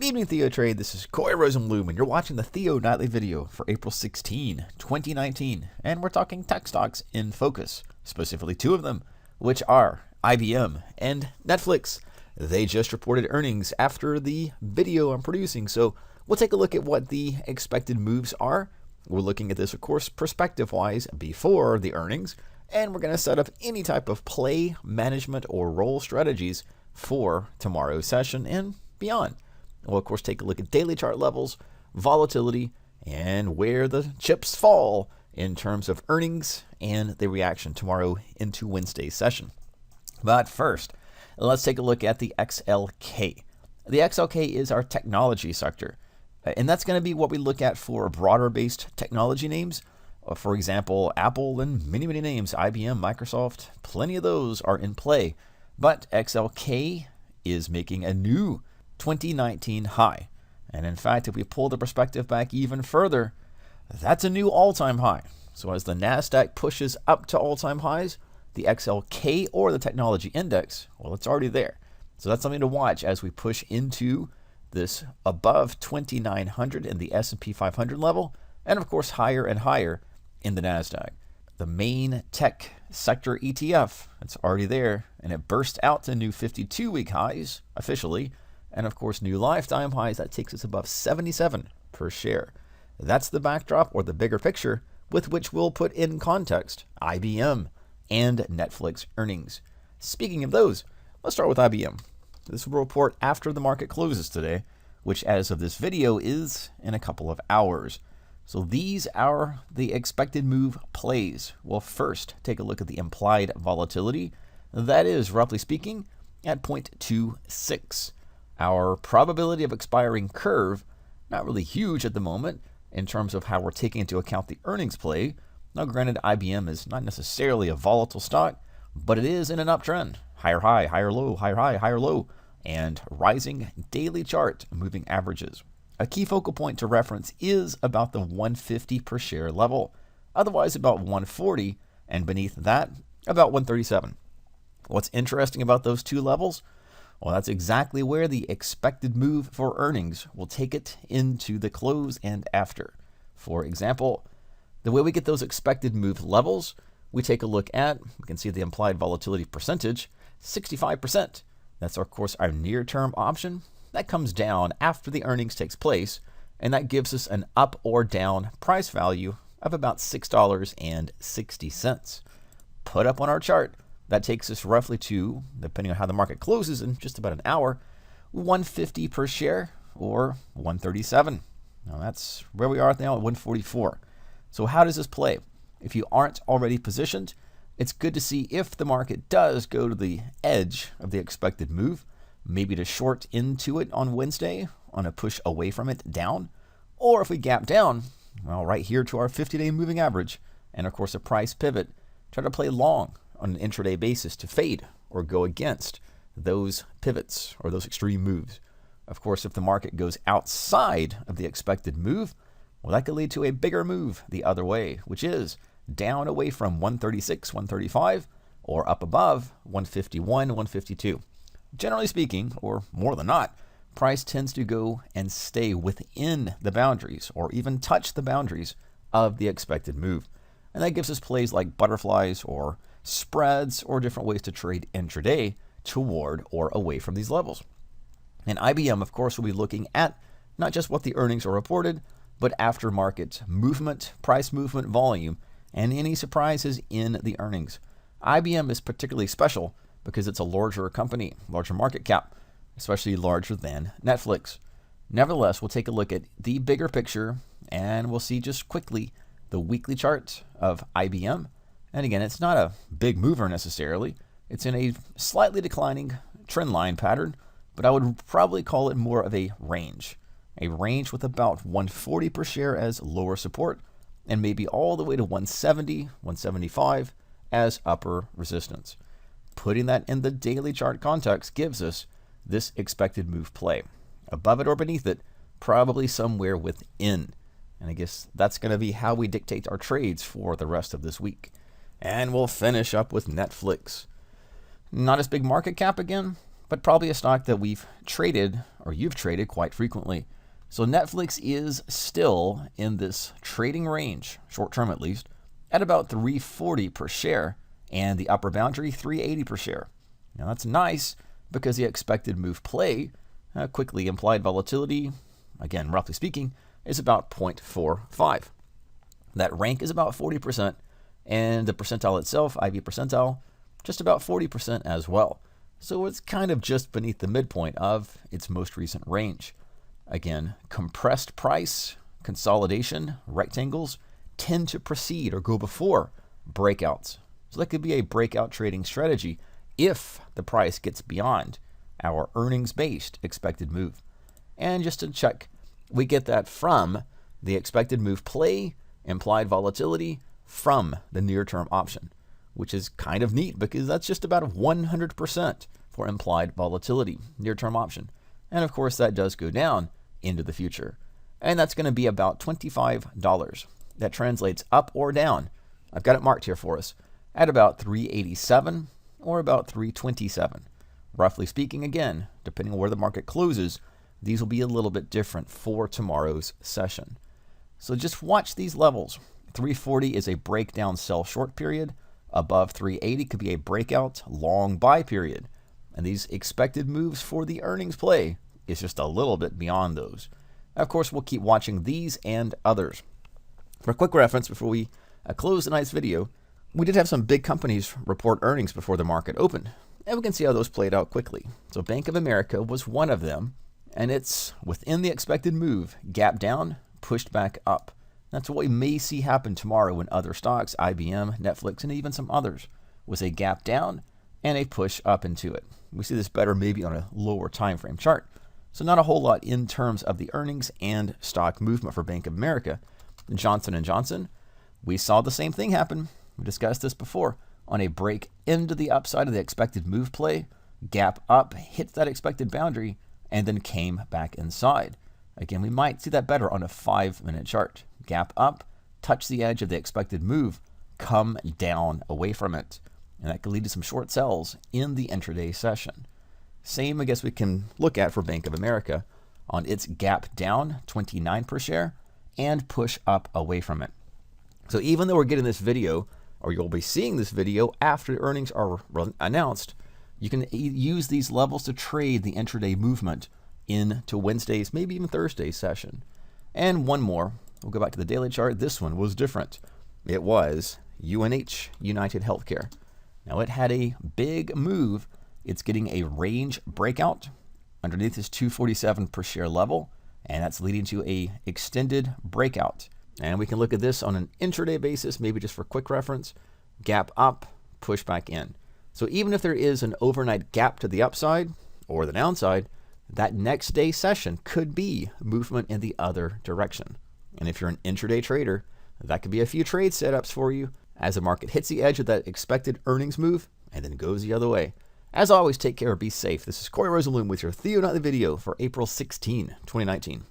evening, TheoTrade. This is Corey Rosenblum, and you're watching the Theo Nightly Video for April 16, 2019. And we're talking tech stocks in focus, specifically two of them, which are IBM and Netflix. They just reported earnings after the video I'm producing, so we'll take a look at what the expected moves are. We're looking at this, of course, perspective-wise before the earnings, and we're going to set up any type of play, management, or roll strategies for tomorrow's session and beyond. We'll, of course, take a look at daily chart levels, volatility, and where the chips fall in terms of earnings and the reaction tomorrow into Wednesday's session. But first, let's take a look at the XLK. The XLK is our technology sector, and that's going to be what we look at for broader-based technology names. For example, Apple and many names, IBM, Microsoft, plenty of those are in play. But XLK is making a new 2019 high. And in fact, if we pull the perspective back even further, that's a new all-time high. So as the Nasdaq pushes up to all-time highs, the XLK or the technology index, well, it's already there. So that's something to watch as we push into this above 2,900 in the S&P 500 level, and of course higher and higher in the Nasdaq. The main tech sector ETF, it's already there, and it burst out to new 52-week highs officially, and of course new lifetime highs. That takes us above 77 per share. That's the backdrop or the bigger picture with which we'll put in context IBM and Netflix earnings. Speaking of those, let's start with IBM. This will report after the market closes today, which as of this video is in a couple of hours. So these are the expected move plays. We'll first take a look at the implied volatility. That is, roughly speaking, at 0.26. Our probability of expiring curve, not really huge at the moment in terms of how we're taking into account the earnings play. Now granted, IBM is not necessarily a volatile stock, but it is in an uptrend. Higher high, higher low, higher high, higher low, and rising daily chart moving averages. A key focal point to reference is about the 150 per share level, otherwise about 140, and beneath that, about 137. What's interesting about those two levels? Well, that's exactly where the expected move for earnings will take it into the close and after. For example, the way we get those expected move levels, we take a look at, we can see the implied volatility percentage, 65%. That's, of course, our near-term option. That comes down after the earnings takes place, and that gives us an up or down price value of about $6.60. Put up on our chart, that takes us roughly to, depending on how the market closes in just about an hour, 150 per share or 137. Now that's where we are now at 144. So how does this play? If you aren't already positioned, it's good to see if the market does go to the edge of the expected move, maybe to short into it on Wednesday on a push away from it down, or if we gap down, well, right here to our 50-day moving average, and of course a price pivot, try to play long on an intraday basis to fade or go against those pivots or those extreme moves. Of course, if the market goes outside of the expected move, well, that could lead to a bigger move the other way, which is down away from 136, 135, or up above 151, 152. Generally speaking, or more than not, price tends to go and stay within the boundaries or even touch the boundaries of the expected move. And that gives us plays like butterflies or spreads or different ways to trade intraday toward or away from these levels. And IBM, of course, will be looking at not just what the earnings are reported, but after market movement, price movement, volume, and any surprises in the earnings. IBM is particularly special because it's a larger company, larger market cap, especially larger than Netflix. Nevertheless, we'll take a look at the bigger picture, and we'll see just quickly the weekly chart of IBM. And again, it's not a big mover necessarily. It's in a slightly declining trend line pattern, but I would probably call it more of a range with about 140 per share as lower support, and maybe all the way to 170, 175 as upper resistance. Putting that in the daily chart context gives us this expected move play. Above it or beneath it, probably somewhere within. And I guess that's going to be how we dictate our trades for the rest of this week. And we'll finish up with Netflix. Not as big market cap again, but probably a stock that we've traded, or you've traded quite frequently. So Netflix is still in this trading range, short term at least, at about $340 per share, and the upper boundary $380 per share. Now that's nice because the expected move play, quickly implied volatility, again roughly speaking, is about 0.45. That rank is about 40%, and the percentile itself, IB percentile, just about 40% as well. So it's kind of just beneath the midpoint of its most recent range. Again, compressed price, consolidation, rectangles tend to precede or go before breakouts. So that could be a breakout trading strategy if the price gets beyond our earnings-based expected move. And just to check, we get that from the expected move play, implied volatility, from the near-term option, which is kind of neat because that's just about 100% for implied volatility, near-term option. And of course, that does go down into the future. And that's going to be about $25. That translates up or down. I've got it marked here for us at about 387 or about 327. Roughly speaking, again, depending on where the market closes, these will be a little bit different for tomorrow's session. So just watch these levels. 340 is a breakdown sell short period. Above 380 could be a breakout long buy period. And these expected moves for the earnings play is just a little bit beyond those. Of course, we'll keep watching these and others. For a quick reference, before we close tonight's video, we did have some big companies report earnings before the market opened. And we can see how those played out quickly. So Bank of America was one of them, and it's within the expected move, gap down, pushed back up. That's what we may see happen tomorrow in other stocks, IBM, Netflix, and even some others, was a gap down and a push up into it. We see this better maybe on a lower time frame chart. So not a whole lot in terms of the earnings and stock movement for Bank of America. Johnson & Johnson, we saw the same thing happen. We discussed this before. On a break into the upside of the expected move play, gap up, hit that expected boundary, and then came back inside. Again, we might see that better on a 5-minute chart. Gap up, touch the edge of the expected move, come down away from it. And that could lead to some short sells in the intraday session. Same, I guess, we can look at for Bank of America on its gap down, 29 per share, and push up away from it. So even though we're getting this video, or you'll be seeing this video after the earnings are announced, you can use these levels to trade the intraday movement into Wednesday's, maybe even Thursday's session. And one more, we'll go back to the daily chart. This one was different. It was UNH, United Healthcare. Now it had a big move. It's getting a range breakout underneath this 247 per share level, and that's leading to a extended breakout. And we can look at this on an intraday basis, maybe just for quick reference. Gap up, push back in. So even if there is an overnight gap to the upside or the downside, that next day session could be movement in the other direction. And if you're an intraday trader, that could be a few trade setups for you as the market hits the edge of that expected earnings move and then goes the other way. As always, take care, be safe. This is Corey Rosenblum with your Theo Nightly video for April 16, 2019.